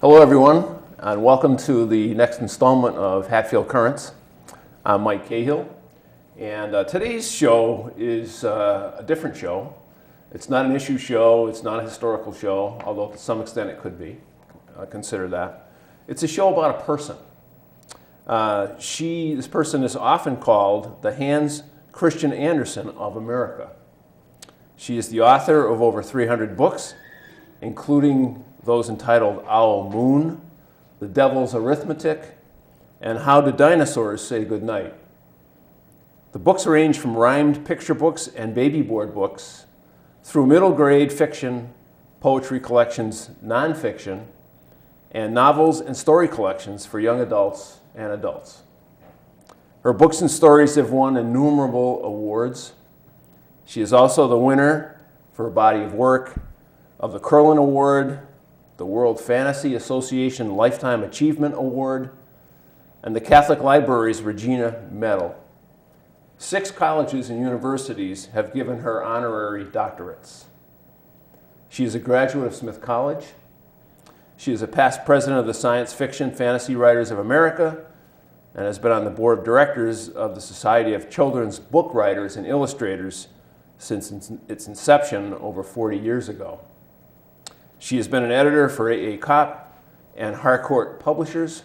Hello everyone, and welcome to the next installment of Hatfield Currents. I'm Mike Cahill, and today's show is a different show. It's not an issue show, it's not a historical show, although to some extent it could be. Consider that. It's a show about a person. This person is often called the Hans Christian Andersen of America. She is the author of over 300 books, including those entitled Owl Moon, The Devil's Arithmetic, and How Do Dinosaurs Say Goodnight. The books range from rhymed picture books and baby board books through middle grade fiction, poetry collections, nonfiction, and novels and story collections for young adults and adults. Her books and stories have won innumerable awards. She is also the winner for a body of work of the Curlin Award, the World Fantasy Association Lifetime Achievement Award, and the Catholic Library's Regina Medal. 6 colleges and universities have given her honorary doctorates. She is a graduate of Smith College. She is a past president of the Science Fiction Fantasy Writers of America and has been on the board of directors of the Society of Children's Book Writers and Illustrators since its inception over 40 years ago. She has been an editor for A.A. Kopp and Harcourt Publishers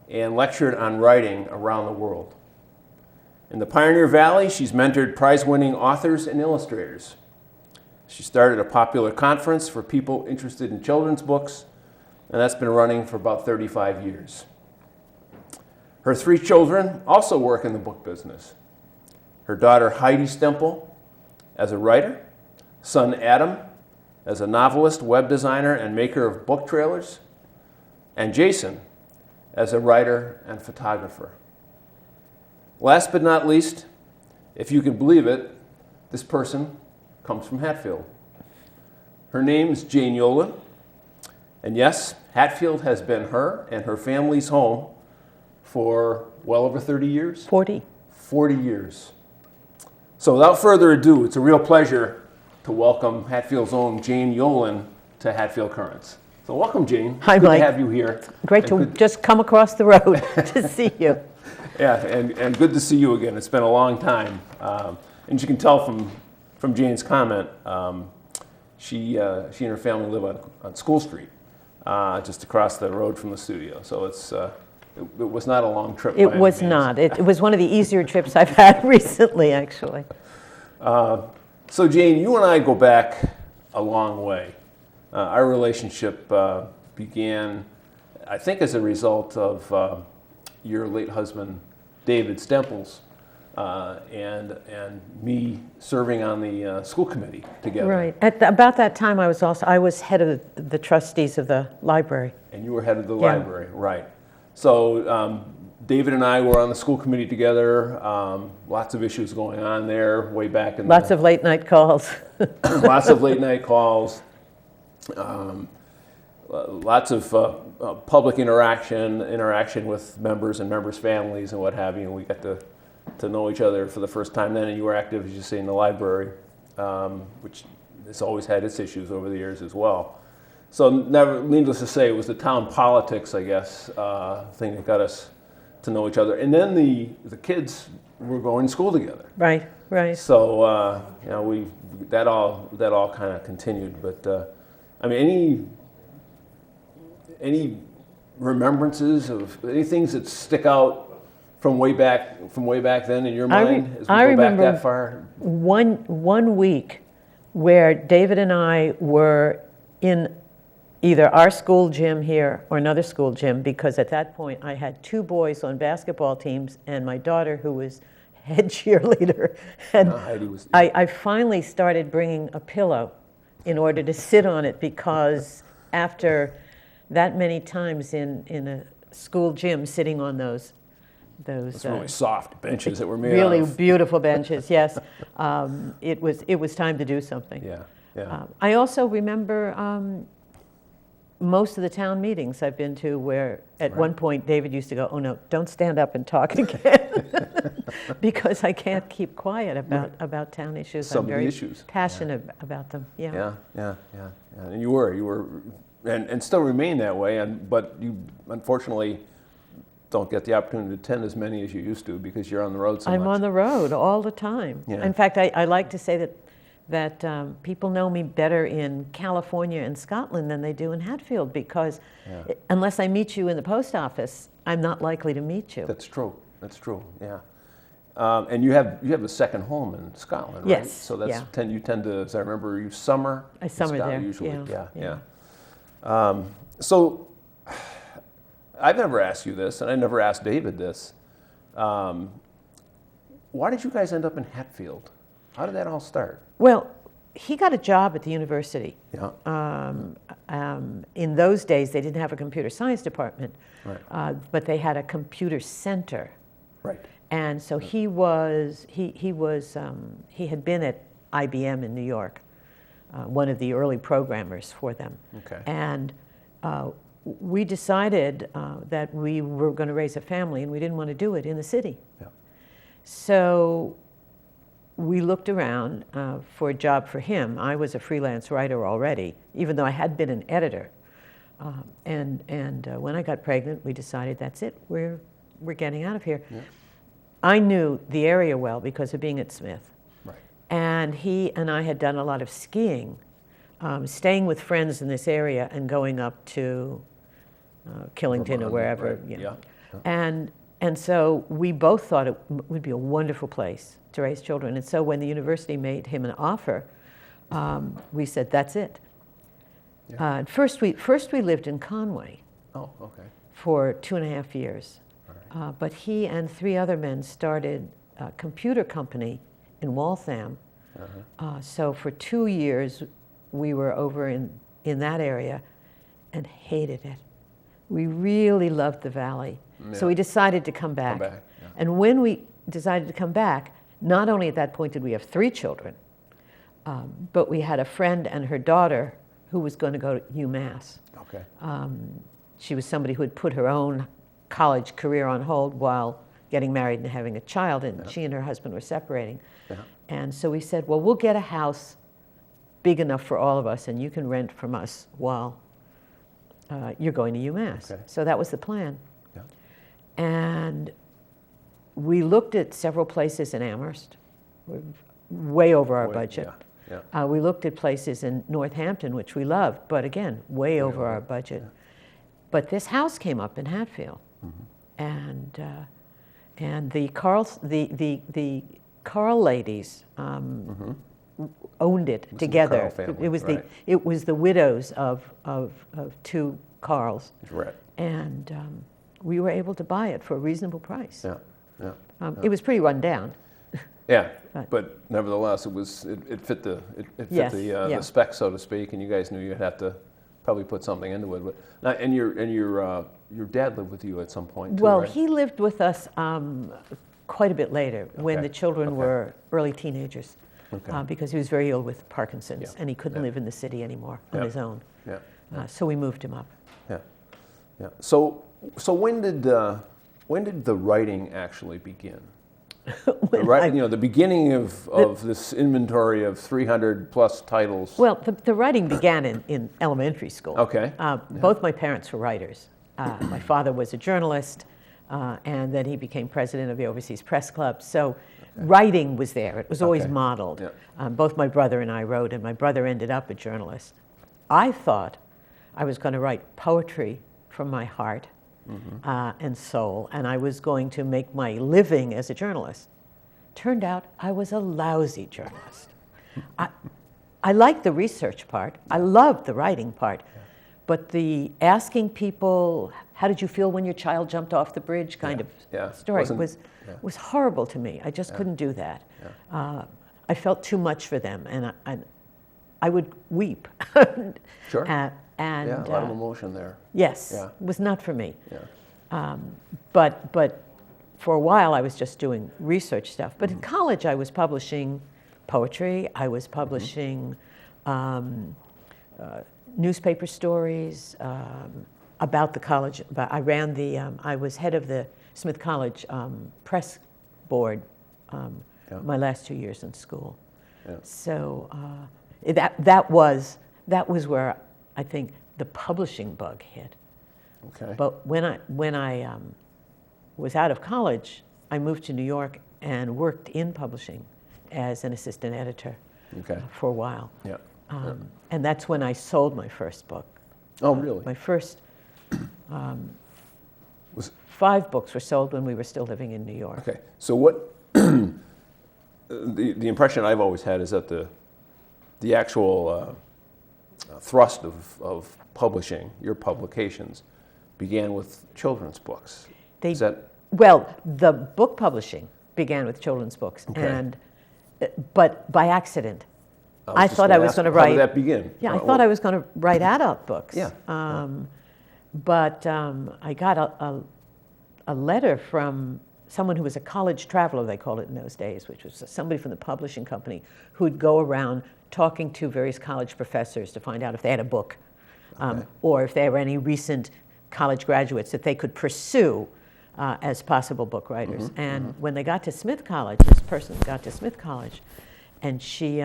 and lectured on writing around the world. In the Pioneer Valley, she's mentored prize-winning authors and illustrators. She started a popular conference for people interested in children's books, and that's been running for about 35 years. Her 3 children also work in the book business. Her daughter Heidi Stempel as a writer, son Adam as a novelist, web designer, and maker of book trailers, and Jason as a writer and photographer. Last but not least, if you can believe it, this person comes from Hatfield. Her name is Jane Yolen, and yes, Hatfield has been her and her family's home for well over 30 years? 40. 40 years. So without further ado, it's a real pleasure to welcome Hatfield's own Jane Yolen to Hatfield Currents. So welcome, Jane. Hi, good Mike. to have you here. Great to just come across the road to see you. Yeah, and good to see you again. It's been a long time. And you can tell from Jane's comment, she and her family live on School Street, just across the road from the studio. So it was not a long trip. It was not. It was one of the easier trips I've had recently, actually. So Jane, you and I go back a long way. Our relationship began, I think, as a result of your late husband, David Stempel's, and me serving on the school committee together. Right. About that time, I was head of the trustees of the library. And you were head of the library, right. So David and I were on the school committee together. Lots of issues going on there way back in Lots of late night calls. Lots of late night calls. Lots of public interaction with members and members' families and what have you. And we got to know each other for the first time then. And you were active, as you say, in the library, which has always had its issues over the years as well. So needless to say, it was the town politics, I guess, thing that got us to know each other. And then the kids were going to school together. Right, right. So that all kind of continued. But I mean, any remembrances of any things that stick out from way back then in your mind? As we go remember back that far. One week where David and I were in either our school gym here or another school gym, because at that point I had 2 boys on basketball teams and my daughter who was head cheerleader. And I finally started bringing a pillow in order to sit on it, because after that many times in a school gym sitting on those really soft benches that were made really out of. Beautiful benches, yes. It was time to do something. Yeah. I also remember most of the town meetings I've been to where at one point David used to go, "Oh no, don't stand up and talk again." because I can't keep quiet about town issues. Some I'm of the very issues. passionate about them. Yeah. Yeah. And you were, and still remain that way. But you unfortunately don't get the opportunity to attend as many as you used to because you're on the road so much. I'm on the road all the time. Yeah. In fact, I like to say that people know me better in California and Scotland than they do in Hatfield, because unless I meet you in the post office, I'm not likely to meet you. That's true. Yeah. And you have a second home in Scotland, right? Yes. So that's you tend to, as I remember, you summer. I summer there usually. Yeah. So I've never asked you this, and I never asked David this. Why did you guys end up in Hatfield? How did that all start? Well, he got a job at the university. Yeah. In those days, they didn't have a computer science department, Right. but they had a computer center. Right. And so he had been at IBM in New York, one of the early programmers for them. Okay. And we decided that we were going to raise a family, and we didn't want to do it in the city. Yeah. So we looked around for a job for him. I was a freelance writer already, even though I had been an editor. And when I got pregnant, we decided that's it. We're getting out of here. Yeah. I knew the area well because of being at Smith. Right. And he and I had done a lot of skiing, staying with friends in this area and going up to Killington or wherever. Right. You know. Yeah. And so we both thought it would be a wonderful place to raise children. And so when the university made him an offer, we said, that's it. Yeah. First we lived in Conway. Oh, okay. For 2.5 years. Right. But he and 3 other men started a computer company in Waltham. Uh-huh. So for 2 years, we were over in that area and hated it. We really loved the valley. Yeah. So we decided to come back. Yeah. And when we decided to come back, not only at that point did we have 3 children, but we had a friend and her daughter who was going to go to UMass. Okay. She was somebody who had put her own college career on hold while getting married and having a child, and she and her husband were separating. Yeah. And so we said, well, we'll get a house big enough for all of us, and you can rent from us while you're going to UMass. Okay. So that was the plan. Yeah. And we looked at several places in Amherst, way over our budget. Yeah. We looked at places in Northampton, which we loved, but again, way over our budget. Yeah. But this house came up in Hatfield, and the Carl ladies owned it together. Carl family, it was the widows of 2 Carls, Right. and we were able to buy it for a reasonable price. Yeah. It was pretty run down. Yeah, But- but nevertheless, it fit the Yes, the spec, so to speak, and you guys knew you'd have to probably put something into it. But now, and your dad lived with you at some point too, Well, right? he lived with us quite a bit later, when Okay, the children okay. were early teenagers, Okay. because he was very ill with Parkinson's, Yeah, and he couldn't yeah. live in the city anymore on Yeah. his own. Yeah. So we moved him up. Yeah. So when did the writing actually begin? The beginning of this inventory of 300 plus titles. Well, the writing began in elementary school. Okay. Both my parents were writers. My father was a journalist, and then he became president of the Overseas Press Club. So writing was there. It was always Okay. modeled. Yeah. Both my brother and I wrote, and my brother ended up a journalist. I thought I was going to write poetry from my heart and soul, and I was going to make my living as a journalist. Turned out I was a lousy journalist. I liked the research part. I loved the writing part. But the asking people, how did you feel when your child jumped off the bridge kind of story was horrible to me. I just couldn't do that. I felt too much for them, and I would weep. Sure. And a lot of emotion there. Yes, Yeah. it was not for me. Yeah. But for a while I was just doing research stuff. But in college I was publishing poetry. I was publishing newspaper stories about the college. I ran I was head of the Smith College press board Yeah. my last 2 years in school. Yeah. So that was where I think the publishing bug hit. Okay. But when I was out of college, I moved to New York and worked in publishing as an assistant editor Okay. for a while. Yeah. And that's when I sold my first book. Oh, really? My first Was 5 books were sold when we were still living in New York. Okay. So what the impression I've always had is that the actual thrust of publishing, your publications, began with children's books. Is that Well, the book publishing began with children's books, Okay. but by accident. I just thought gonna I was ask, going to how write. did that begin? Yeah, I thought I was going to write adult books. Yeah. But I got a letter from someone who was a college traveler, they called it in those days, which was somebody from the publishing company who'd go around talking to various college professors to find out if they had a book, or if there were any recent college graduates that they could pursue as possible book writers. And when they got to Smith College, this person got to Smith College, and she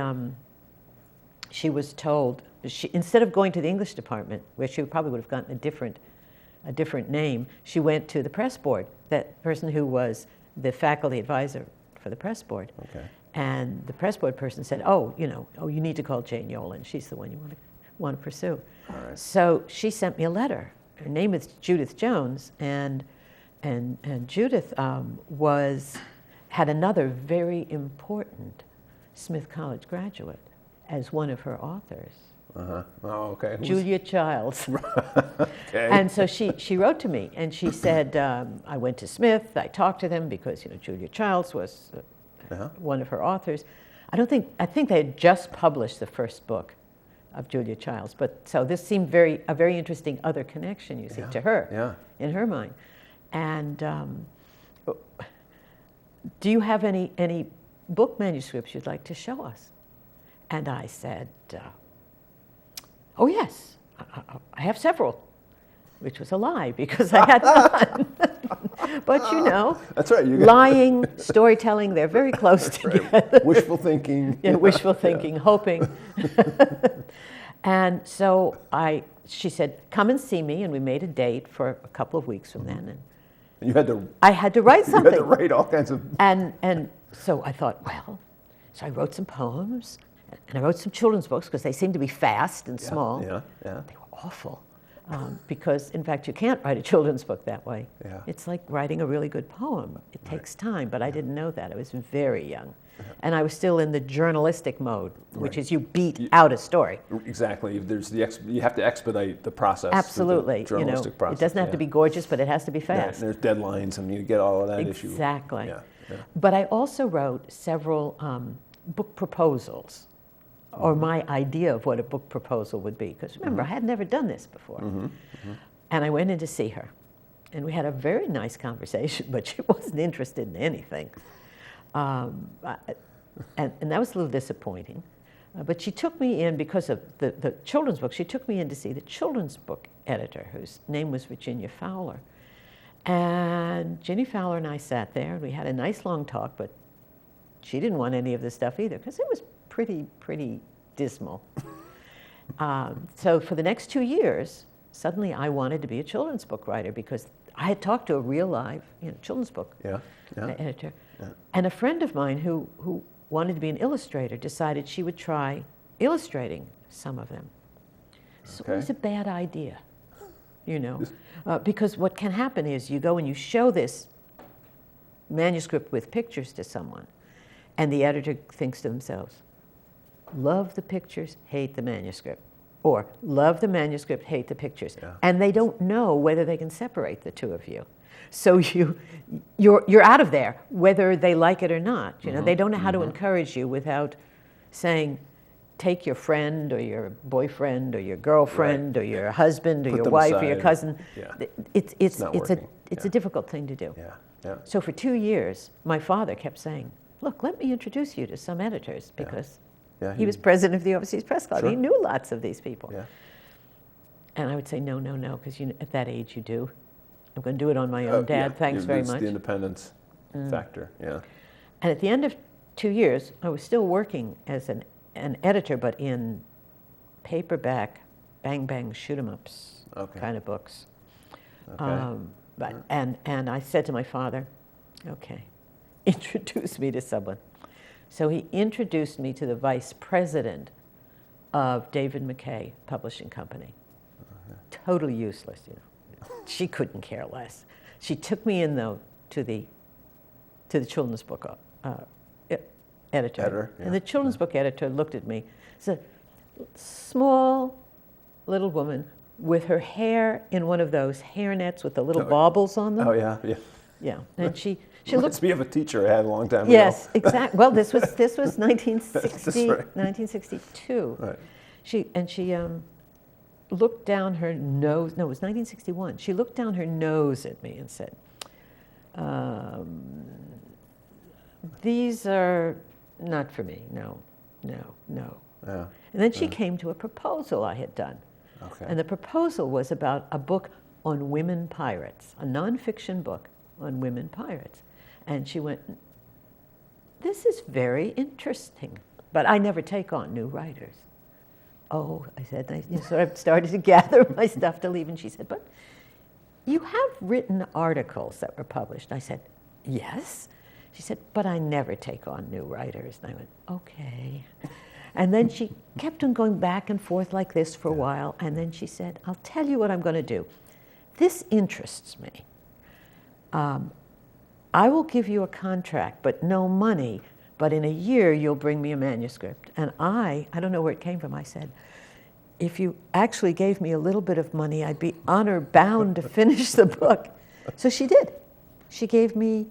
was told, instead of going to the English department, where she probably would have gotten a different name, she went to the press board, that person who was the faculty advisor for the press board. Okay. And the press board person said, you need to call Jane Yolen. She's the one you want to pursue. All right. So she sent me a letter. Her name is Judith Jones, and Judith had another very important Smith College graduate as one of her authors. Uh-huh. Oh, okay. Julia Childs. Okay. And so she wrote to me, and she said, I went to Smith, I talked to them because Julia Childs was one of her authors. I think they had just published the first book of Julia Childs, but so this seemed a very interesting other connection, you see, to her, in her mind. And do you have any book manuscripts you'd like to show us? And I said, oh yes, I have several, which was a lie because I had none. But that's right. Lying, storytelling, they're very close together. Right. Wishful thinking. Yeah, wishful thinking, hoping. And so she said, come and see me, and we made a date for a couple of weeks from then. And you had to. I had to write something. You had to write all kinds of. And so I thought, so I wrote some poems, and I wrote some children's books because they seemed to be fast and small. Yeah. They were awful. Because, in fact, you can't write a children's book that way. Yeah. It's like writing a really good poem. It takes time, but I didn't know that. I was very young. And I was still in the journalistic mode, which is you beat out a story. Exactly. You have to expedite the process. Absolutely. The journalistic process. It doesn't have to be gorgeous, but it has to be fast. And there's deadlines, and you get all of that issue. Exactly. Yeah. But I also wrote several book proposals, or my idea of what a book proposal would be. Because remember, I had never done this before. And I went in to see her. And we had a very nice conversation, but she wasn't interested in anything. And that was a little disappointing. But she took me in, because of the children's book, she took me in to see the children's book editor, whose name was Virginia Fowler. And Ginny Fowler and I sat there, and we had a nice long talk, but she didn't want any of this stuff either, because it was pretty dismal. So for the next 2 years, suddenly I wanted to be a children's book writer, because I had talked to a real live children's book editor. Yeah. And a friend of mine who wanted to be an illustrator decided she would try illustrating some of them. So it was a bad idea, because what can happen is you go and you show this manuscript with pictures to someone, and the editor thinks to themselves, love the pictures, hate the manuscript. Or love the manuscript, hate the pictures. Yeah. And they don't know whether they can separate the two of you. So you're out of there, whether they like it or not. They don't know how to encourage you without saying, take your friend or your boyfriend or your girlfriend or your husband or your wife or your cousin. Yeah. It's a difficult thing to do. Yeah. Yeah. So for 2 years, my father kept saying, look, let me introduce you to some editors, because he was president of the Overseas Press Club. Sure. He knew lots of these people. Yeah. And I would say, no, because at that age you do. I'm going to do it on my own, Dad. Thanks very much. The independence. factor. Yeah. And at the end of 2 years, I was still working as an editor, but in paperback, bang bang shoot 'em ups kind of books. Okay. And I said to my father, okay, introduce me to someone. So he introduced me to the vice president of David McKay Publishing Company. Totally useless, you know. She couldn't care less. She took me in, though, to the children's book editor. And the children's book editor looked at me. It's a small little woman with her hair in one of those hair nets with the little baubles on them. Oh, yeah, yeah. Yeah, and she Reminds me of a teacher I had a long time ago. Yes, exactly. Well, this was 1960, right. 1962. Right. She looked down her nose. No, it was 1961. She looked down her nose at me and said, "These are not for me. No, no, no." Yeah. And then she came to a proposal I had done. Okay. And the proposal was about a book on women pirates, a nonfiction book on women pirates. And she went, "This is very interesting, but I never take on new writers." "Oh," I said, I sort of started to gather my stuff to leave, and she said, "But you have written articles that were published." I said, "Yes." She said, "But I never take on new writers." And I went, "Okay." And then she kept on going back and forth like this for a while, and then she said, "I'll tell you what I'm going to do. This interests me. I will give you a contract, but no money, but in a year you'll bring me a manuscript." And I don't know where it came from, I said, "If you actually gave me a little bit of money, I'd be honor bound to finish the book." So she did. She gave me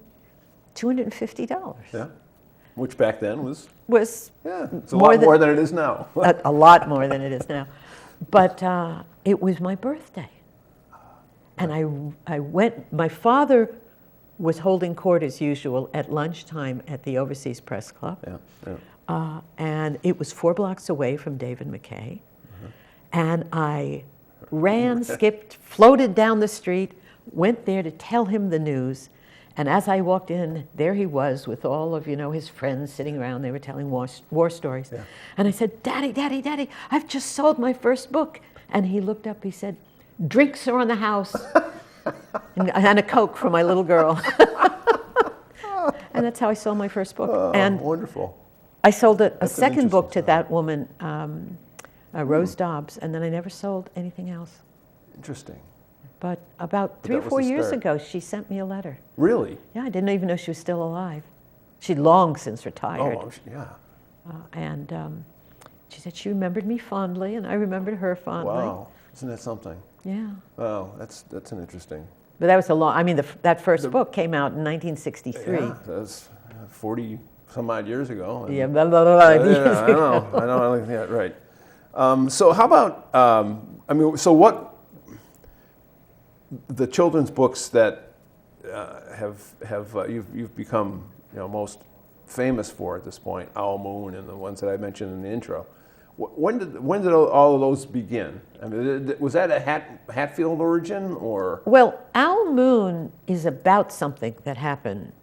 $250. Yeah. Which back then was it's a more lot more than it is now. a lot more than it is now. But it was my birthday. And I went, my father was holding court as usual at lunchtime at the Overseas Press Club. And it was 4 blocks away from David McKay. And I ran, skipped, floated down the street, went there to tell him the news. And as I walked in, there he was with all of, his friends sitting around. They were telling war stories. Yeah. And I said, "Daddy, Daddy, Daddy, I've just sold my first book." And he looked up, he said, "Drinks are on the house." and a Coke for my little girl. And that's how I sold my first book. Oh, and wonderful. I sold a second book to that woman, Rose Dobbs, and then I never sold anything else. Interesting. But about 3 or 4 years ago, she sent me a letter. Really? Yeah, I didn't even know she was still alive. She'd long since retired. Oh, yeah. And she said she remembered me fondly, and I remembered her fondly. Wow, isn't that something? Yeah. Wow, that's an interesting. But that was that first book came out in 1963. Yeah, that's 40 some odd years ago. Yeah, blah, blah, blah, I know, yeah, right. So how about, so what, the children's books that you've become most famous for at this point, Owl Moon and the ones that I mentioned in the intro, when did all of those begin? I mean, was that a Hatfield origin or? Well, Owl Moon is about something that happened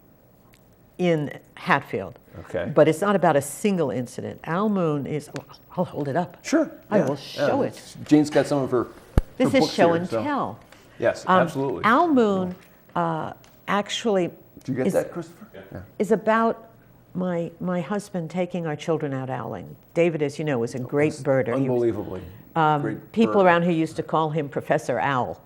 in Hatfield. Okay. But it's not about a single incident. Owl Moon is, I'll hold it up. Sure. I will show it. Jane's got some of her This is books show here, and so. tell. Yes, absolutely. Owl Moon actually Did you get that, Christopher? Yeah. is about my husband taking our children out owling. David, as you know, was a great birder. Unbelievably. Great People bird. around here used to call him Professor Owl.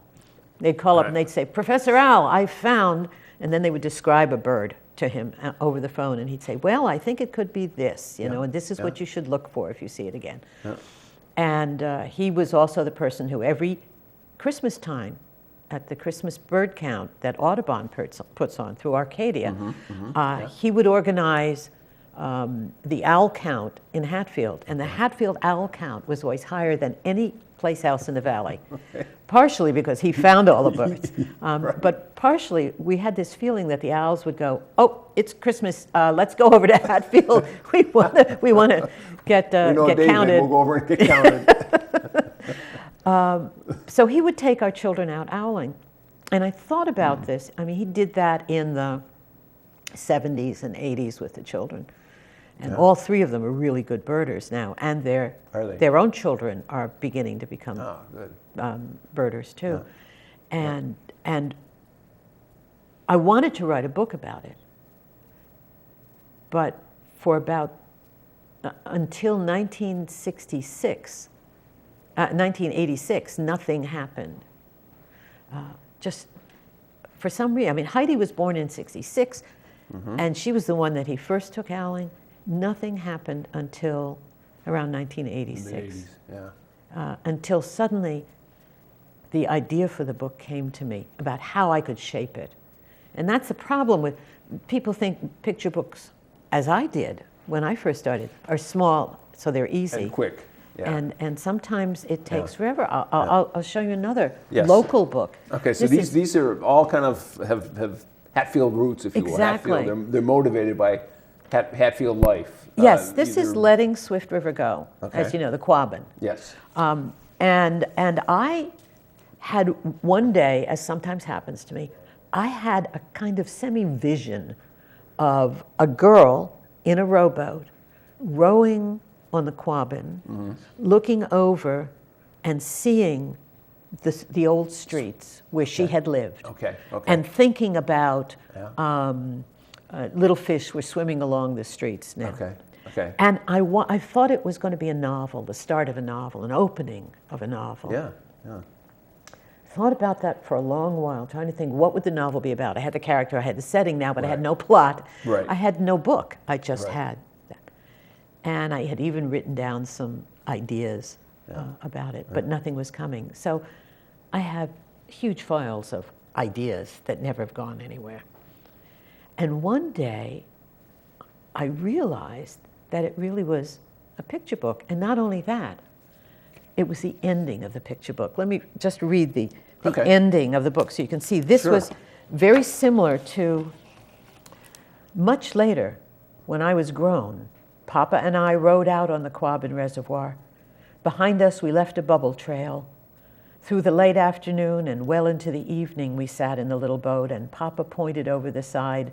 They'd call up and they'd say, "Professor Owl, I found," and then they would describe a bird to him over the phone, and he'd say, "Well, I think it could be this, and this is what you should look for if you see it again." Yeah. And he was also the person who every Christmas time, at the Christmas bird count that Audubon puts on through Arcadia, he would organize the owl count in Hatfield. And the Hatfield owl count was always higher than any place else in the valley, partially because he found all the birds. But partially, we had this feeling that the owls would go, "Oh, it's Christmas, let's go over to Hatfield. we want to get David, counted." We'll go over and get counted. So he would take our children out owling. And I thought about this. I mean, he did that in the 70s and 80s with the children. And all three of them are really good birders now, and their own children are beginning to become birders too. Yeah. And I wanted to write a book about it, but for about until 1986, nothing happened. Just for some reason, I mean, Heidi was born in '66, and she was the one that he first took howling. Nothing happened until around 1986. In the 80s, yeah. Until suddenly the idea for the book came to me about how I could shape it. And that's the problem with people think picture books, as I did when I first started, are small, so they're easy. And quick. Yeah. And sometimes it takes forever. I'll show you another Yes. local book. Okay, so these are all kind of have Hatfield roots, if you will. Exactly. Hatfield, they're motivated by Hatfield life. Yes, this is Letting Swift River Go, as Okay. you know, the Quabbin. Yes. And I had one day, as sometimes happens to me, I had a kind of semi-vision of a girl in a rowboat rowing on the Quabbin, looking over and seeing the old streets where she had lived. Okay. And thinking about little fish were swimming along the streets now. Okay. And I thought it was going to be a novel, the start of a novel, an opening of a novel. Yeah. Thought about that for a long while, trying to think, what would the novel be about? I had the character, I had the setting now, but I had no plot. Right. I had no book. I just Right. had that. And I had even written down some ideas about it, but nothing was coming. So I have huge files of ideas that never have gone anywhere. And one day, I realized that it really was a picture book. And not only that, it was the ending of the picture book. Let me just read the ending of the book so you can see. This was very similar to much later, when I was grown. Papa and I rode out on the Quabbin Reservoir. Behind us, we left a bubble trail. Through the late afternoon and well into the evening, we sat in the little boat, and Papa pointed over the side.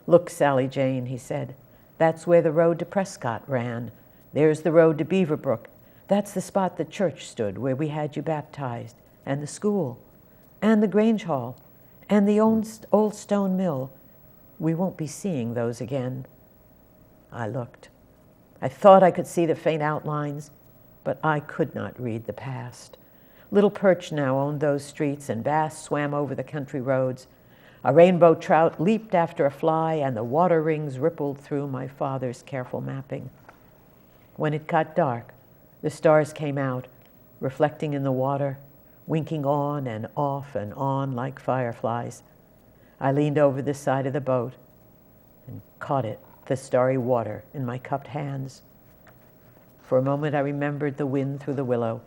"Look, Sally Jane," he said, "that's where the road to Prescott ran. There's the road to Beaverbrook. That's the spot the church stood where we had you baptized, and the school, and the Grange Hall, and the old stone mill. We won't be seeing those again." I looked. I thought I could see the faint outlines, but I could not read the past. Little perch now owned those streets, and bass swam over the country roads. A rainbow trout leaped after a fly, and the water rings rippled through my father's careful mapping. When it got dark, the stars came out, reflecting in the water, winking on and off and on like fireflies. I leaned over the side of the boat and caught it, the starry water, in my cupped hands. For a moment I remembered the wind through the willow,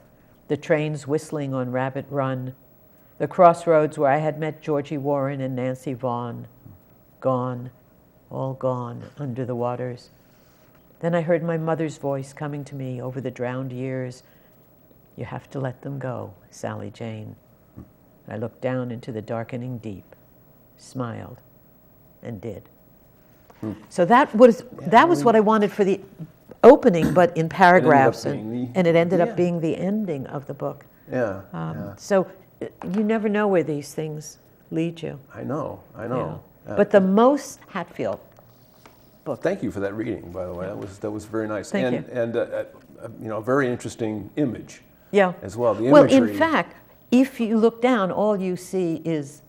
the trains whistling on Rabbit Run, the crossroads where I had met Georgie Warren and Nancy Vaughn. Gone, all gone under the waters. Then I heard my mother's voice coming to me over the drowned years. "You have to let them go, Sally Jane." I looked down into the darkening deep, smiled, and did. So that was what I wanted for the opening, but in paragraphs, and it ended up being the ending of the book. So you never know where these things lead you. I know. But the most Hatfield book. Thank you for that reading, by the way. That was very nice. Thank you. And a very interesting image. Yeah. As well. The well, imagery. in fact, if you look down, all you see is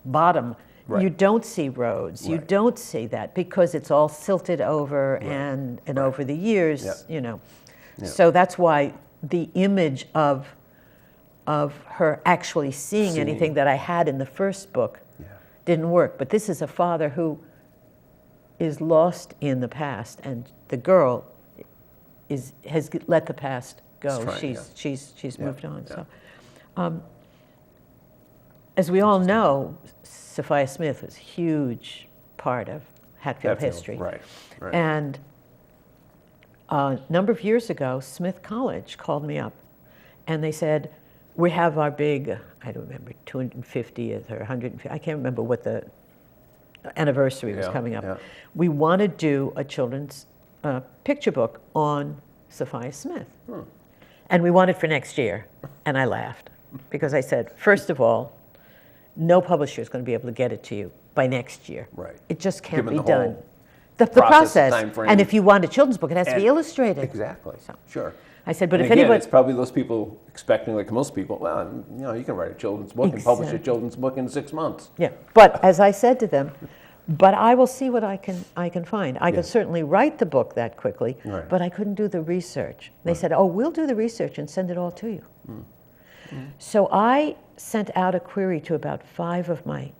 bottom. Right. You don't see roads. You don't see that because it's all silted over and over the years, So that's why the image of her actually seeing anything that I had in the first book didn't work. But this is a father who is lost in the past, and the girl has let the past go. She's moved on. So, as we all know, Sophia Smith was a huge part of Hatfield history. Right. And a number of years ago, Smith College called me up, and they said, "We have our big, I don't remember, 250th or 150th, I can't remember what the anniversary was Yeah, coming up. yeah. We want to do a children's picture book on Sophia Smith. And we want it for next year. And I laughed because I said, first of all, no publisher is going to be able to get it to you by next year. Right. It just can't Given be the done. whole The process. time frame. And if you want a children's book, it has to be And- illustrated. Exactly. So. Sure. I said, but And if again, anybody... it's probably those people expecting, like most people, well, you know, you can write a children's book and publish a Exactly. children's book in 6 months. Yeah, but as I said to them, but I will see what I can find. I Yeah. could certainly write the book that quickly, Right. but I couldn't do the research. They said, oh, we'll do the research and send it all to you. So I sent out a query to about 5 of my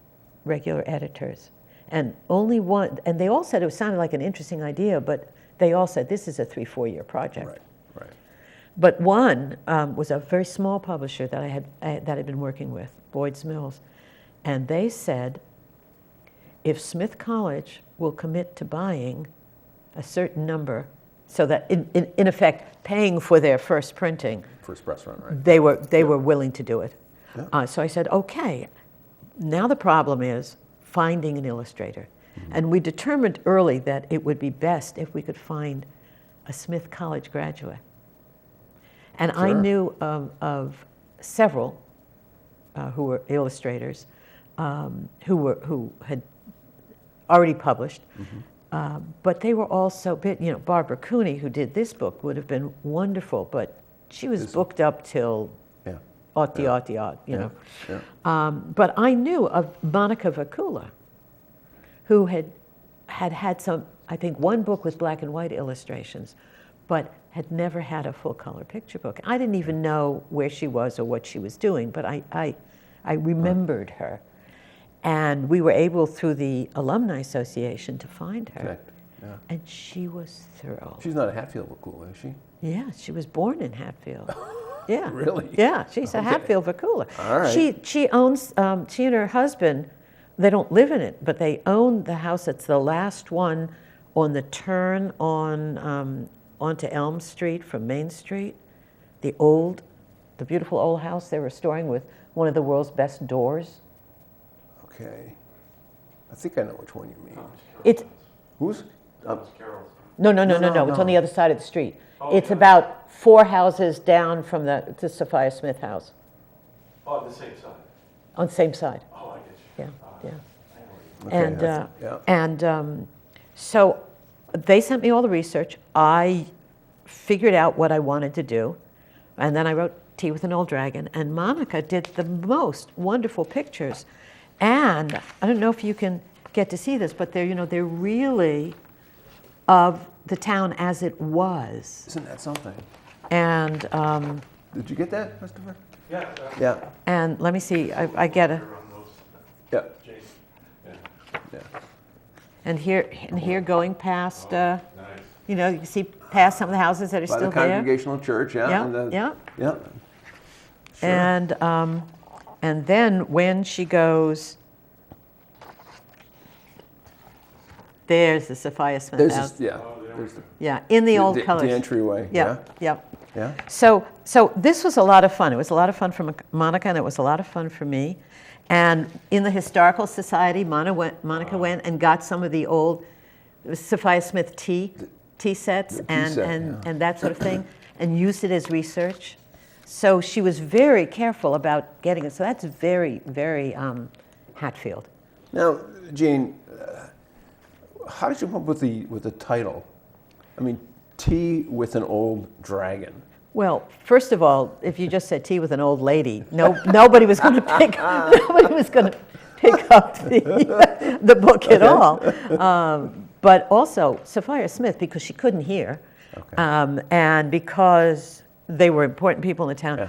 regular editors, and only one, and they all said it sounded like an interesting idea, but they all said this is a 3-4 year project. Right, right. But one was a very small publisher that that I'd been working with, Boyd's Mills, and they said, if Smith College will commit to buying a certain number, so that in effect paying for their first printing, First press run, right? they were willing to do it. Yeah. So I said, okay. Now the problem is finding an illustrator, and we determined early that it would be best if we could find a Smith College graduate. And I Sure. knew of several who were illustrators who had already published, but they were also, you know, Barbara Cooney, who did this book, would have been wonderful, but she was booked up till Yeah. you know. Yeah. But I knew of Monica Vakula, who had some, I think, one book with black and white illustrations, but had never had a full color picture book. I didn't even know where she was or what she was doing, but I remembered her. And we were able, through the Alumni Association, to find her. Correct. Yeah. And she was thrilled. She's not a Hatfield Vakula, is she? Yeah, she was born in Hatfield. Yeah. Really? Yeah, she's a Okay. Hatfield Vakula. All right. She owns, she and her husband, they don't live in it, but they own the house. It's the last one on the turn onto Elm Street from Main Street. The beautiful old house they're restoring with one of the world's best doors. Okay. I think I know which one you mean. It's, Who's? no. No. It's on the other side of the street. Oh, It's yeah. about 4 houses down from the Sophia Smith house, Oh, on the same side. on the same side. Oh, I get you. Yeah, yeah. Okay, And, yeah. so they sent me all the research. I figured out what I wanted to do, and then I wrote Tea with an Old Dragon, and Monica did the most wonderful pictures. And I don't know if you can get to see this, but they're really of the town as it was. Isn't that something? And Did you get that, Christopher? Yeah. Yeah. and let me see, I get a, Yeah. Jane. Yeah. Yeah. and here going past, Nice. you can see past some of the houses that are By still the there. Congregational Church, yeah. Yeah, and the- yeah. Yeah. Sure. And then when she goes, there's the Sophia Smith There's house. this, yeah. There's Yeah, in the old colors. The entryway. Yeah, yeah. Yeah. So this was a lot of fun. It was a lot of fun for Monica, and it was a lot of fun for me. And in the Historical Society, Monica went and got some of the old Sophia Smith tea sets and that sort of thing, and used it as research. So she was very careful about getting it. So that's very, very Hatfield. Now, Jane, how did you come up with the title? I mean, Tea with an Old Dragon. Well, first of all, if you just said tea with an old lady, nobody was going to pick up the book at all. But also Sophia Smith, because she couldn't hear, and because they were important people in the town. Yeah.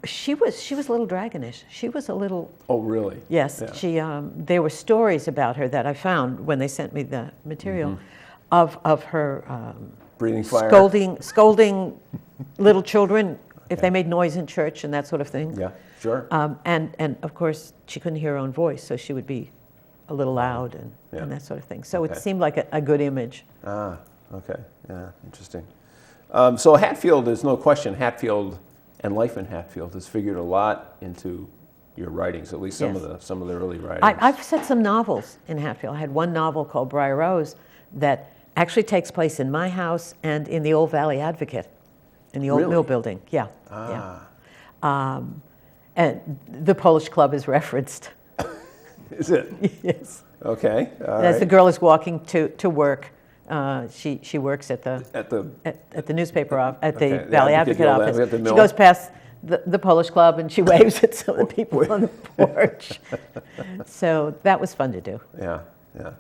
She was a little dragonish. She was a little. Oh, really? Yes, Yeah. there were stories about her that I found when they sent me the material, of her Breathing fire. scolding little children if they made noise in church and that sort of thing. Yeah, sure. And of course she couldn't hear her own voice, so she would be a little loud and that sort of thing. So it seemed like a good image. Ah, okay. Yeah, interesting. So Hatfield, there's no question, Hatfield and life in Hatfield has figured a lot into your writings, at least Yes. some of the early writings. I've said some novels in Hatfield. I had one novel called Briar Rose that actually takes place in my house and in the old Valley Advocate, in the old Really? mill building. Yeah, Ah. yeah. And the Polish Club is referenced. Is it? Yes. Okay. All As the right. girl is walking to work, she works at the At the newspaper at Okay, the the Valley Advocate, Advocate the old office. Advocate, the She mill. goes past the Polish Club and she waves at some of the people on the porch. So that was fun to do. Yeah, yeah.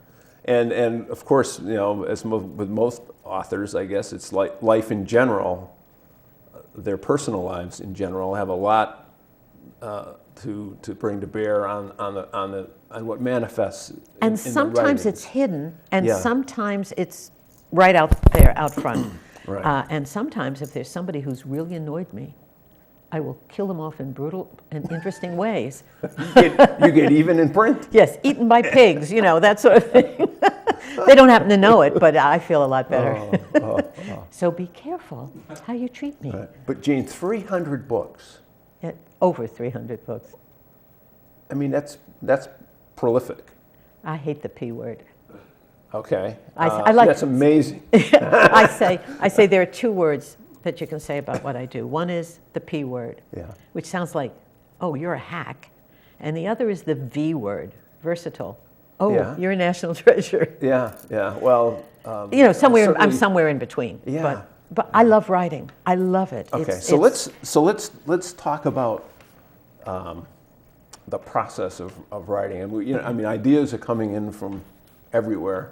And of course, you know, with most authors, I guess it's like life in general, their personal lives in general have a lot to bring to bear on what manifests. And in sometimes the it's hidden, and Yeah. sometimes it's right out there, out front. Right. And sometimes if there's somebody who's really annoyed me, I will kill them off in brutal and interesting ways. you get even in print. Yes, eaten by pigs, you know, that sort of thing. They don't happen to know it, but I feel a lot better. So be careful how you treat me. Right. But Jane, 300 books. Over 300 books. I mean, that's prolific. I hate the P word. Okay. I like- That's amazing. I say there are two words that you can say about what I do. One is the P word, Yeah. which sounds like, oh, you're a hack. And the other is the V word, versatile. Oh, Yeah. you're a national treasure. Yeah. Yeah. Well. You know, I'm certainly- somewhere in between. Yeah. But I love writing. I love it. Okay, It's- let's talk about the process of writing. And I mean, ideas are coming in from everywhere,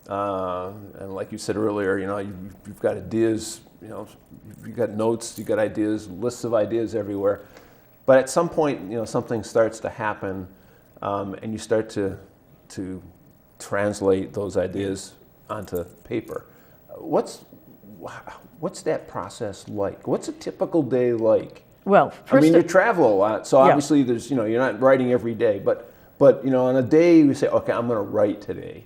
and like you said earlier, you know, you've got ideas, you know, you've got notes, you've got ideas, lists of ideas everywhere. But at some point, you know, something starts to happen, and you start to translate those ideas onto paper. What's that process like? What's a typical day like? Well, I first mean, you travel a lot, so Yeah. obviously there's, you know, you're not writing every day, but you know, on a day you say, okay, I'm going to write today.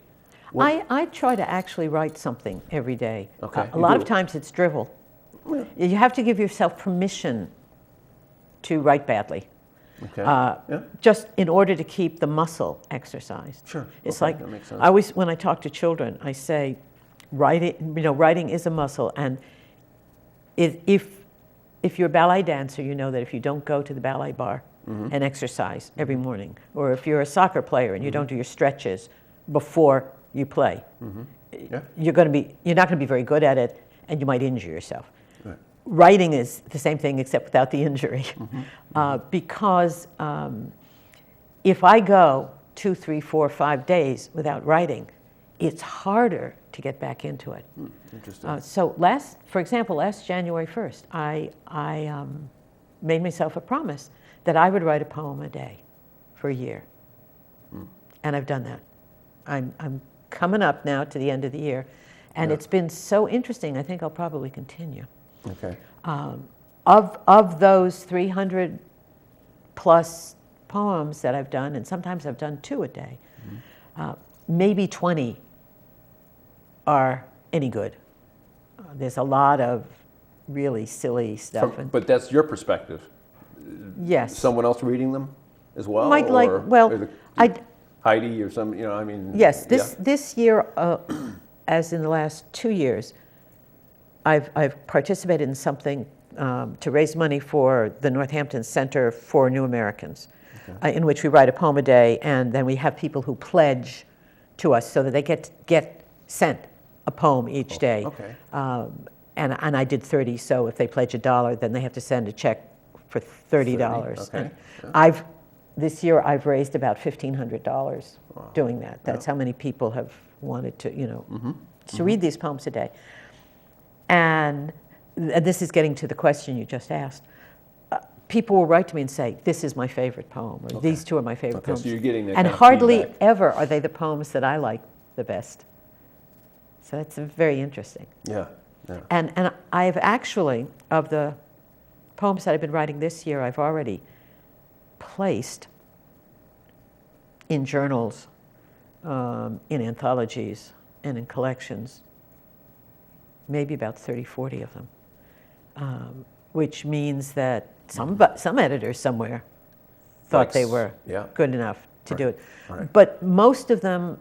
I try to actually write something every day. Okay, A you lot do. of times it's drivel. You have to give yourself permission to write badly. Okay. Yeah. Just in order to keep the muscle exercised. Sure. It's Okay, like that makes sense. I always, when I talk to children, I say, writing is a muscle, and if you're a ballet dancer, you know that if you don't go to the ballet bar and exercise every morning, or if you're a soccer player and you don't do your stretches before you play, Yeah. you're not going to be very good at it, and you might injure yourself. Right. Writing is the same thing except without the injury. Because if I go 2, 3, 4, 5 days without writing, it's harder to get back into it. Interesting. So for example, last January 1st, I made myself a promise that I would write a poem a day for a year. And I've done that. I'm coming up now to the end of the year, and Yeah. it's been so interesting. I think I'll probably continue. Okay. Of those 300 plus poems that I've done, and sometimes I've done 2 a day, maybe 20 are any good. There's a lot of really silly stuff. But that's your perspective. Yes. Someone else reading them as well? Might like, or well, Heidi or some, you know, I mean. yes, yeah. this year, as in the last 2 years, I've participated in something to raise money for the Northampton Center for New Americans, in which we write a poem a day, and then we have people who pledge to us so that they get sent a poem each day. Okay. And I did 30, so if they pledge $1, then they have to send a check for $30. okay. And this year I've raised about $1,500 doing that. That's how many people have wanted to, you know, to read these poems a day. And this is getting to the question you just asked. People will write to me and say, this is my favorite poem, or these 2 are my favorite poems. So you're getting that and kind of hardly feedback. ever are they the poems that I like the best. So that's very interesting. Yeah. Yeah. And I've actually, of the poems that I've been writing this year, I've already placed in journals, in anthologies, and in collections, maybe about 30, 40 of them, which means that some editor somewhere thought they were Yeah. good enough to Right. do it. Right. But most of them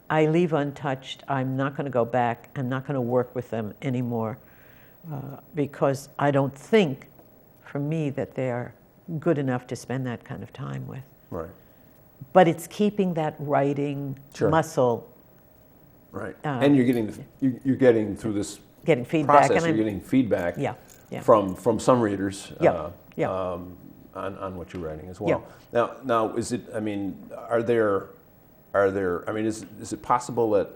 I leave untouched. I'm not going to go back. I'm not going to work with them anymore because I don't think, for me, that they are good enough to spend that kind of time with. Right. But it's keeping that writing Sure. muscle, Right. And you're getting through this getting feedback. process. And You're getting feedback. Yeah, yeah. From some readers. Yeah, yeah. On what you're writing as well. Now is it? I mean, is it possible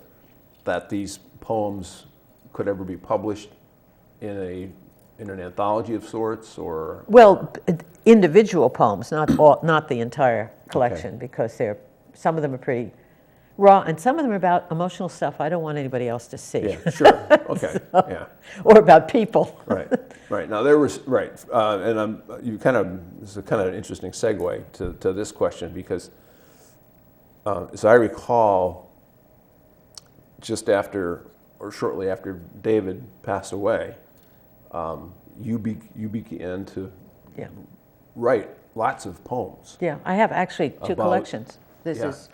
that these poems could ever be published in an anthology of sorts, or? Well, individual poems, not the entire collection, because some of them are pretty raw, and some of them are about emotional stuff I don't want anybody else to see. Yeah, sure. Okay. Yeah. Or about people. Right. Right. Now there was and this is a kind of an interesting segue to this question, because as I recall, just after or shortly after David passed away, you began to write lots of poems. Yeah, I have actually two collections. This is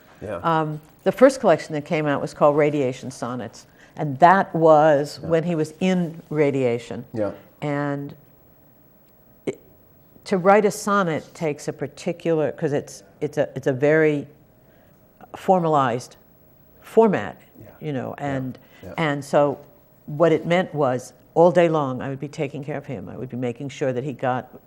the first collection that came out was called Radiation Sonnets, and that was when he was in radiation. Yeah. And to write a sonnet takes a particular, because it's a very formalized format, and so what it meant was all day long I would be taking care of him. I would be making sure that he got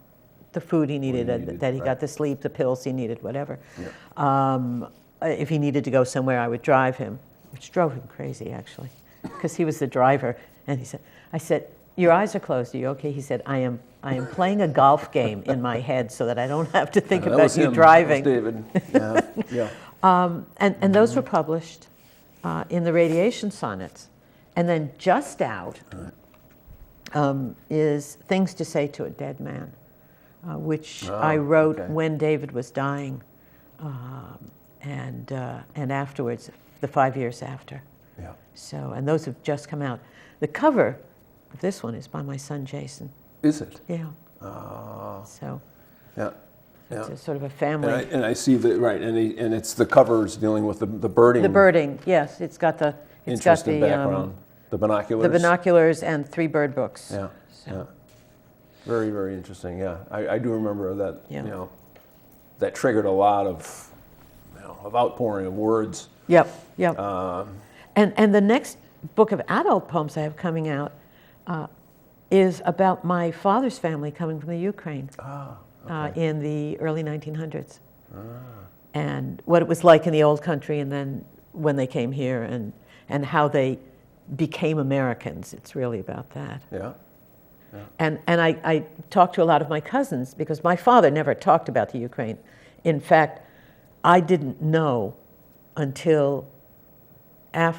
the food he needed, that he got the sleep, the pills he needed, whatever. Yeah. If he needed to go somewhere, I would drive him, which drove him crazy, actually, because he was the driver. And I said, your eyes are closed, are you okay? He said, I am playing a golf game in my head so that I don't have to think about you driving. That was David. Yeah. And those were published in the Radiation Sonnets. And then just out is Things to Say to a Dead Man, which I wrote when David was dying, and afterwards, the 5 years after. Yeah. So, and those have just come out. The cover of this one is by my son Jason. Is it? Yeah. So. Yeah. It's a sort of a family. And I see and it's the covers dealing with the birding. The birding, yes. It's got the background. The binoculars. The binoculars and 3 bird books. Yeah. So. Yeah. Very, very interesting. Yeah, I do remember that. Yeah. That triggered a lot of outpouring of words. Yep. And the next book of adult poems I have coming out is about my father's family coming from the Ukraine in the early 1900s. And what it was like in the old country, and then when they came here, and how they became Americans. It's really about that. Yeah. And I talked to a lot of my cousins, because my father never talked about the Ukraine. In fact, I didn't know until I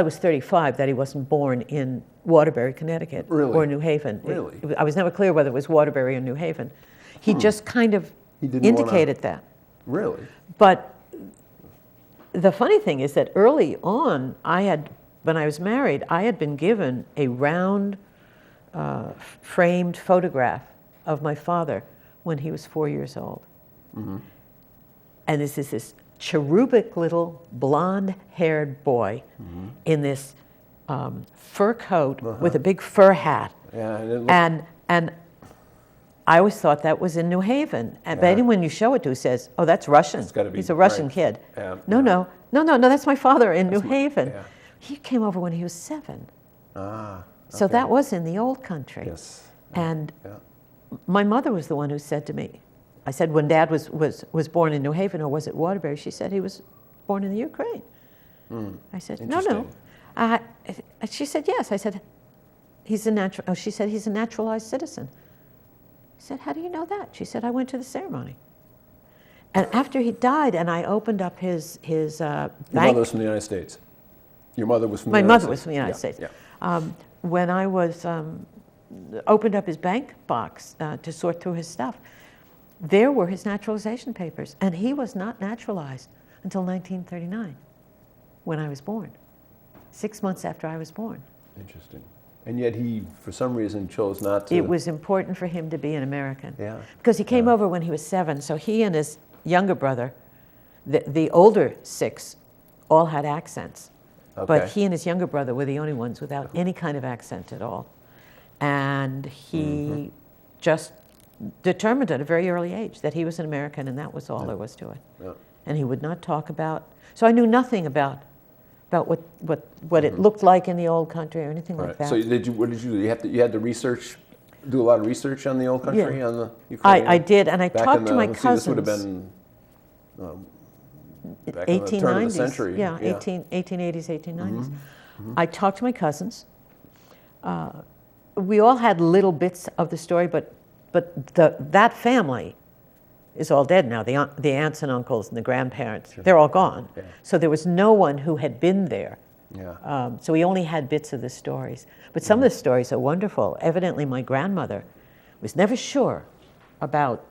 was 35 that he wasn't born in Waterbury, Connecticut, or New Haven. Really? I was never clear whether it was Waterbury or New Haven. He just kind of indicated that. Really? But the funny thing is that early on, when I was married, I had been given a round framed photograph of my father when he was 4 years old. Mm-hmm. And this cherubic little blonde-haired boy in this fur coat with a big fur hat. Yeah, and I always thought that was in New Haven. But anyone you show it to says, "Oh, that's Russian. It's gotta be, He's a Russian kid." No, that's my father in New Haven. Yeah. He came over when he was 7. So that was in the old country. Yes. And my mother was the one who said to me, I said, when Dad was born in New Haven, or was it Waterbury? She said he was born in the Ukraine. I said, no. She said, yes. I said, she said, he's a naturalized citizen. I said, how do you know that? She said, I went to the ceremony. And after he died, and I opened up his bank. Your mother was from the United States. Your mother was from the My United States. mother was from the United States. Yeah. When I was opened up his bank box to sort through his stuff, there were his naturalization papers, and he was not naturalized until 1939, when I was born, 6 months after I was born. Interesting. And yet he, for some reason, chose not to. It was important for him to be an American. Yeah. Because he came over when he was 7, so he and his younger brother, the older 6, all had accents. Okay. But he and his younger brother were the only ones without any kind of accent at all. And he just determined at a very early age that he was an American, and that was all there was to it. Yeah. And he would not talk about, so I knew nothing about what it looked like in the old country or anything like that. So what did you do? You had to research, do a lot of research on the old country, Yeah. on the Ukraine? I did, and I Back talked in to my let's see, cousins. This would have been back in the turn of the 1890s, century. yeah, 1880s, 1890s. I talked to my cousins. We all had little bits of the story, but that family is all dead now. The aunts and uncles and the grandparents, they're all gone. Yeah. So there was no one who had been there. Yeah. So we only had bits of the stories. But some of the stories are wonderful. Evidently, my grandmother was never sure about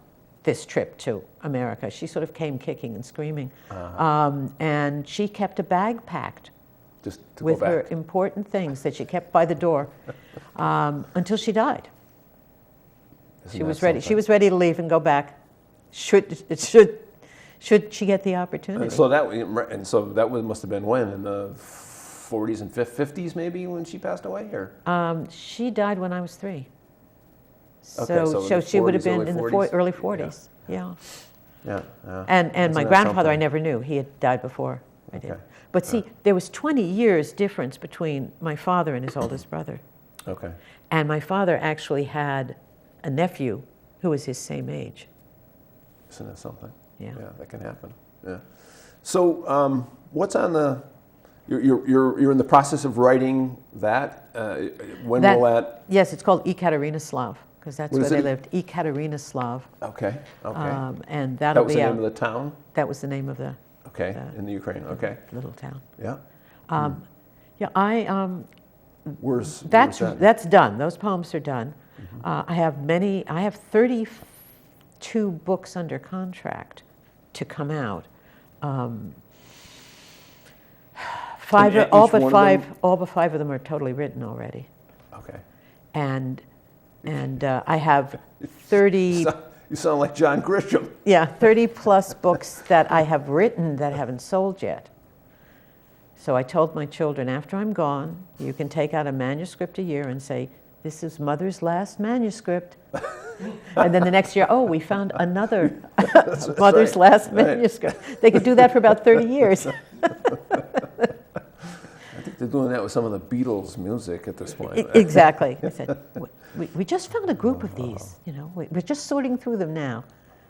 this trip to America. She sort of came kicking and screaming. And she kept a bag packed Just to with go back. her important things that she kept by the door until she died. Isn't She was that ready. She something? was ready to leave and go back. Should she get the opportunity? And so that must have been when, in the 40s and 50s maybe, when she passed away, or? She died when I was 3. Okay, so in the she would have 40s, been early in the 40s? early 40s. Yeah. Yeah. And Isn't my that grandfather, I something? never knew. He had died before I did. Okay. But see, there was 20 years difference between my father and his oldest brother. Okay. And my father actually had a nephew who was his same age. Isn't that something? Yeah. Yeah, that can happen. Yeah. So, what's on the? You're in the process of writing that. When will that? Yes, it's called Ekaterinoslav, because that's What where is they it? lived. Ekaterinoslav. Okay. Okay. And That that'll was be the out. name of the town. That was the name of the Okay. In the Ukraine. Okay. little town. Yeah. Yeah, Where's that's that? that's done. Those poems are done. I have 32 books under contract to come out. All but five of them are totally written already. Okay. And I have 30 You sound like John Grisham. 30 plus books that I have written that haven't sold yet. So I told my children, after I'm gone, you can take out a manuscript a year and say, this is Mother's last manuscript. And then the next year, oh, we found another Mother's last manuscript. They could do that for about 30 years. I think they're doing that with some of the Beatles music at this point. Exactly. I said, we just found a group of these, we're just sorting through them now.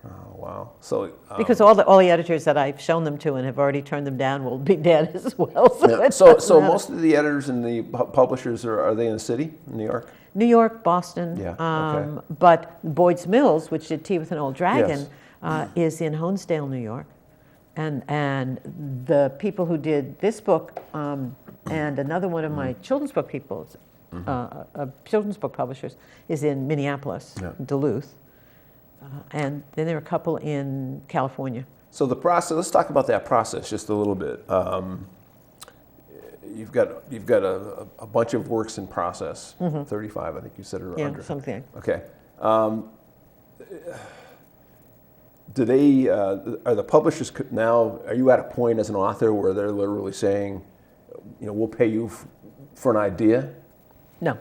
Oh, wow. So Because all the editors that I've shown them to and have already turned them down will be dead as well. yeah. So most of the editors and the publishers are they in the city, in New York? New York, Boston, Yeah, okay. But Boyd's Mills, which did Tea with an Old Dragon, Yes. is in Honesdale, New York. And the people who did this book and another one of my children's book people, children's book publishers, is in Minneapolis, Yeah. Duluth. And then there are a couple in California. So the process. Let's talk about that process just a little bit. You've got a bunch of works in process. 35, I think you said, or under. Yeah, something. Okay. Do they? Are the publishers now? Are you at a point as an author where they're literally saying, we'll pay you for an idea? No.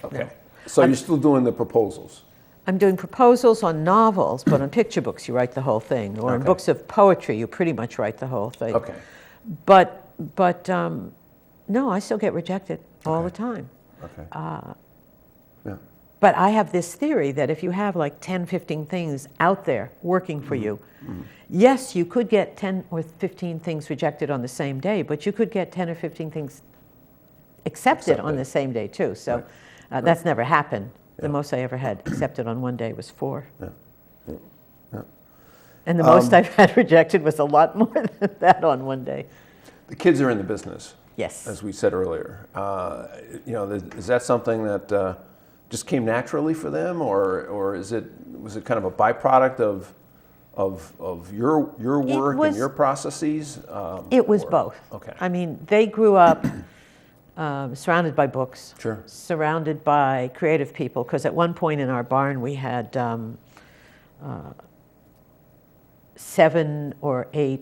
Okay. No. So you're still doing the proposals. I'm doing proposals on novels, but on picture books you write the whole thing, or in Okay. books of poetry you pretty much write the whole thing. Okay. But no, I still get rejected all the time. Okay. Yeah. But I have this theory that if you have like 10, 15 things out there working for you, yes, you could get 10 or 15 things rejected on the same day, but you could get 10 or 15 things accepted on the same day too. So that's never happened. The most I ever had accepted on one day was 4. Yeah. Yeah. And the most I've had rejected was a lot more than that on one day. The kids are in the business. Yes. As we said earlier. Is that something that just came naturally for them, or was it kind of a byproduct of your work and your processes? It was both. Okay. I mean, they grew up surrounded by books, Sure. surrounded by creative people, because at one point in our barn we had 7 or 8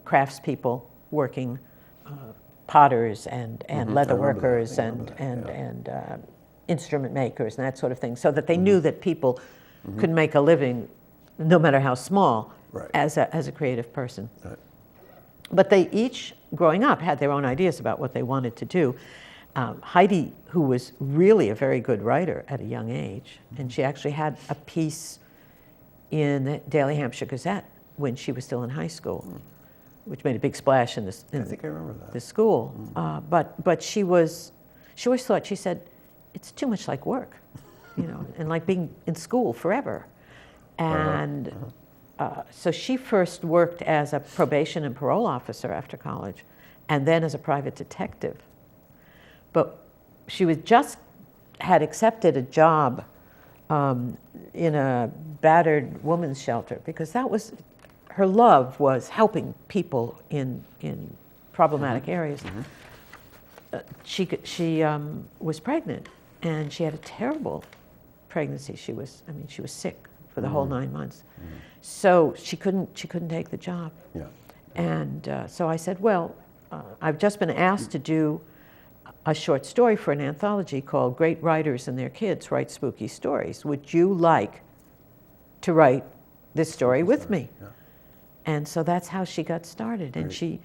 craftspeople working, potters and leather workers and instrument makers and that sort of thing, so that they knew that people could make a living, no matter how small, Right. as a creative person. Right. But they each, growing up, had their own ideas about what they wanted to do. Heidi, who was really a very good writer at a young age, and she actually had a piece in the Daily Hampshire Gazette when she was still in high school, which made a big splash in I think I remember that. the school. But she always thought, she said, it's too much like work, and like being in school forever. And so she first worked as a probation and parole officer after college, and then as a private detective. But she had accepted a job in a battered women's shelter, because that was her love, was helping people in problematic areas. She was pregnant, and she had a terrible pregnancy. She was sick for the whole 9 months. So she couldn't take the job. Yeah. And so I said, well, I've just been asked to do a short story for an anthology called Great Writers and Their Kids Write Spooky Stories. Would you like to write this story with me? Yeah. And so that's how she got started. And she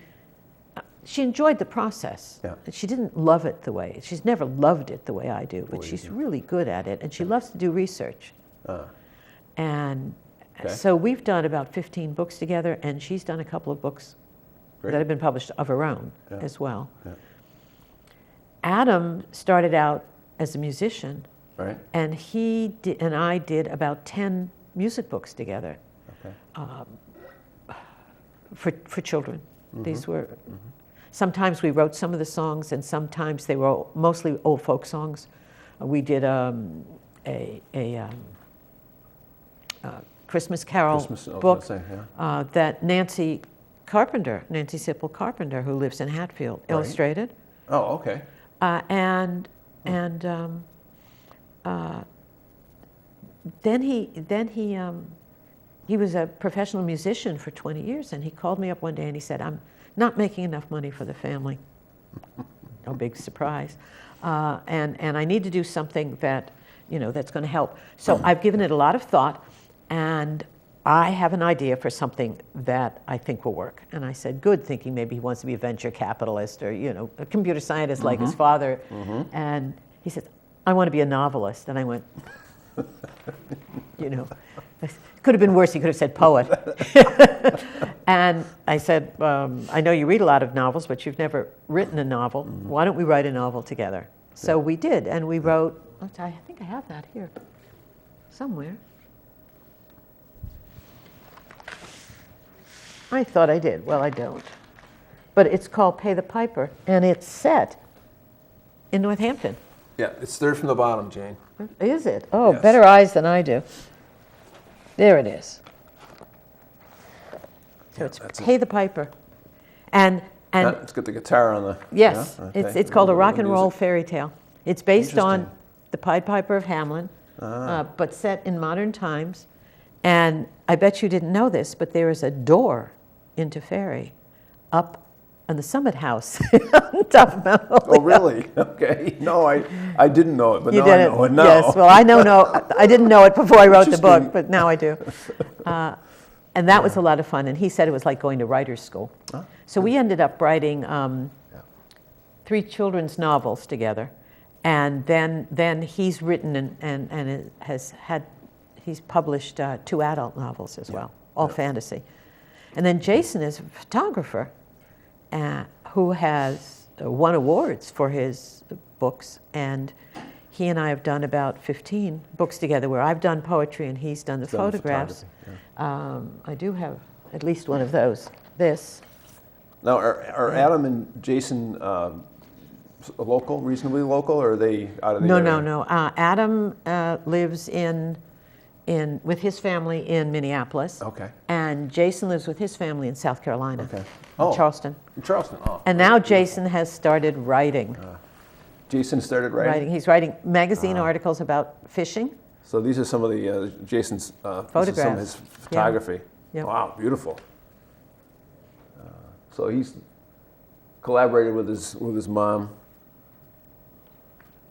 enjoyed the process. Yeah. She didn't love it she's never loved it the way I do, but way you she's do. really good at it, and she loves to do research. And Okay. so we've done about 15 books together, and she's done a couple of books Great. that have been published of her own Yeah. as well. Yeah. Adam started out as a musician, Right. and he and I did about 10 music books together Okay. for children. These were, sometimes we wrote some of the songs, and sometimes they were mostly old folk songs. We did a Christmas Carol Christmas, I was book gonna say, yeah. that Nancy Sipple Carpenter, who lives in Hatfield, illustrated. Oh, okay. Then he was a professional musician for 20 years, and he called me up one day and he said, I'm not making enough money for the family. No big surprise. And I need to do something that, that's going to help. So I've given it a lot of thought, and I have an idea for something that I think will work. And I said, good, thinking maybe he wants to be a venture capitalist or, a computer scientist like his father. And he said, I want to be a novelist. And I went, could have been worse. He could have said poet. And I said, I know you read a lot of novels, but you've never written a novel. Why don't we write a novel together? So we did, and we wrote, I think I have that here somewhere. I thought I did. Well, I don't. But it's called Pay the Piper, and it's set in Northampton. Yeah, it's third from the bottom, Jane. Is it? Oh, Yes. better eyes than I do. There it is. So Yeah, it's that's Pay the Piper. And It's got the guitar on the... yes, yeah? Okay. it's called a rock and Music. roll fairy tale. It's based on Interesting. the Pied Piper of Hamelin, but set in modern times. And I bet you didn't know this, but there is a door into fairy up on the Summit House on top of Mount Holyoke. Oh, really? Okay. No, I didn't know it, but You now did I it. know it now. Yes. Well, I didn't know it before I wrote the book, Interesting. but now I do. And that was a lot of fun. And he said it was like going to writer's school. So we ended up writing 3 children's novels together, and then he's written and he's published 2 adult novels as well, all fantasy. And then Jason is a photographer who has won awards for his books, and he and I have done about 15 books together where I've done poetry and he's done the photographs. I do have at least one of those. This. Now, are Adam and Jason local, reasonably local, or are they out of the area? No. Adam lives in with his family in Minneapolis. Okay. And Jason lives with his family in South Carolina. Okay. In Oh. Charleston. In Charleston. Oh. And now Jason has started writing. Jason started writing. He's writing magazine articles about fishing. So these are some of the Jason's this is some of Photographs. his photography. Yeah. Wow, beautiful. So he's collaborated with his mom.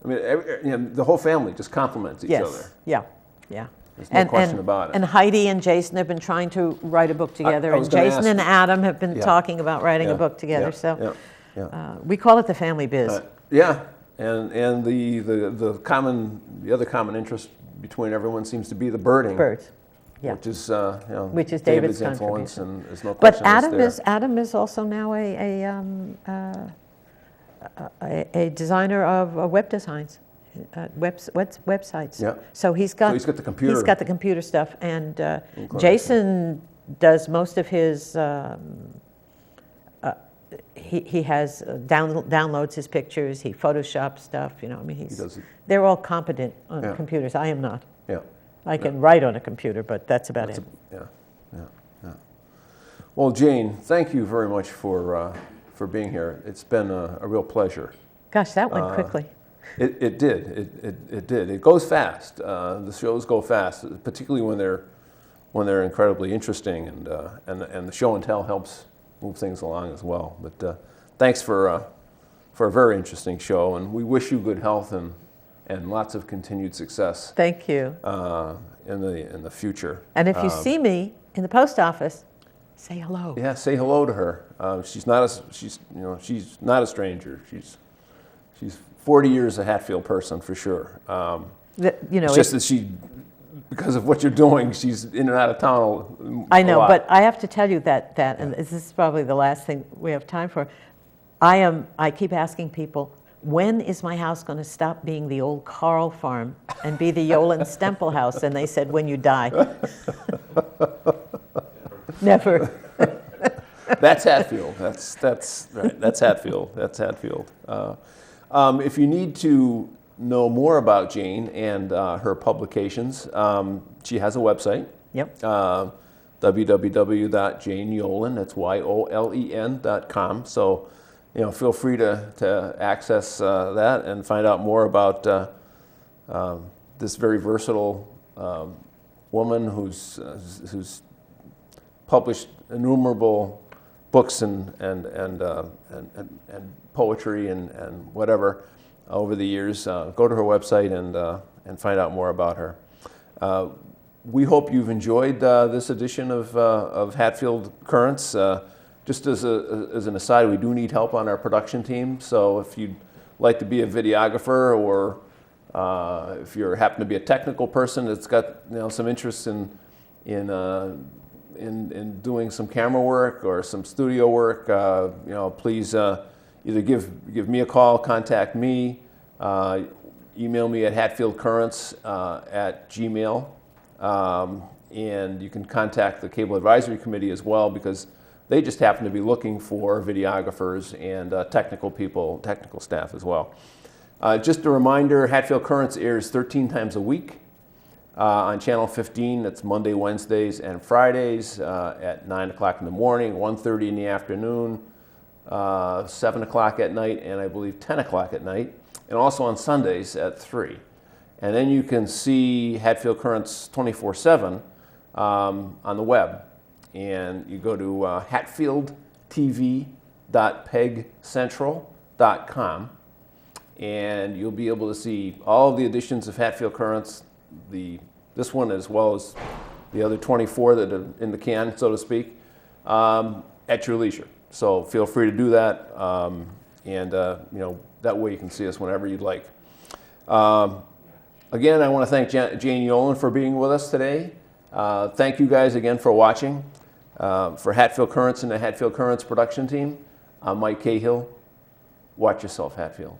I mean, the whole family just complements each other. Yeah, yeah. There's no question about it. And Heidi and Jason have been trying to write a book together, I was and gonna Jason ask. and Adam have been Yeah. talking about writing a Yeah, book together. yeah, So yeah. we call it the family biz. Yeah, and the other common interest between everyone seems to be the birding, Birds. Yeah. which is Which is David's influence, contribution. and there's no But question Adam is also now a designer of web designs, websites. Yeah. So he's got the computer. He's got the computer stuff, and Jason does most of his. He has downloads his pictures. He photoshops stuff. You know, I mean, they're all competent on computers. I am not. Yeah. I can write on a computer, but that's about it. Yeah. Well, Jane, thank you very much for being here. It's been a real pleasure. Gosh, that went quickly. It did. It did. It goes fast. The shows go fast, particularly when they're incredibly interesting, and the show and tell helps move things along as well. But thanks for a very interesting show, and we wish you good health and lots of continued success. Thank you. In the future. And if you see me in the post office, say hello. Yeah, say hello to her. She's not a stranger. She's 40 years a Hatfield person for sure. It's just that she, because of what you're doing, she's in and out of town. I know, but I have to tell you that and this is probably the last thing we have time for. I keep asking people, when is my house going to stop being the old Carl farm and be the Yolen Stempel house? And they said, when you die. Never. That's Hatfield. That's right. That's Hatfield. That's Hatfield. If you need to know more about Jane and her publications, she has a website. Yep. www.janeyolen. That's YOLEN.com. So, feel free to access that and find out more about this very versatile woman who's published innumerable books and poetry and whatever over the years. Go to her website and find out more about her. We hope you've enjoyed this edition of Hatfield Currents. Just as an aside, we do need help on our production team. So if you'd like to be a videographer, or if you happen to be a technical person that's got some interest in doing some camera work or some studio work, please either give me a call, contact me, email me at hatfieldcurrents@gmail, and you can contact the Cable Advisory Committee as well, because they just happen to be looking for videographers and technical people, technical staff as well. Just a reminder, Hatfield Currents airs 13 times a week on Channel 15. That's Monday, Wednesdays, and Fridays at 9 o'clock in the morning, 1:30 in the afternoon, 7 o'clock at night, and I believe 10 o'clock at night, and also on Sundays at 3. And then you can see Hatfield Currents 24/7 on the web. And you go to hatfieldtv.pegcentral.com, and you'll be able to see all of the editions of Hatfield Currents, this one as well as the other 24 that are in the can, so to speak, at your leisure. So feel free to do that, and that way you can see us whenever you'd like. Again, I want to thank Jane Yolen for being with us today. Thank you guys again for watching. For Hatfield Currents and the Hatfield Currents production team, I'm Mike Cahill. Watch yourself, Hatfield.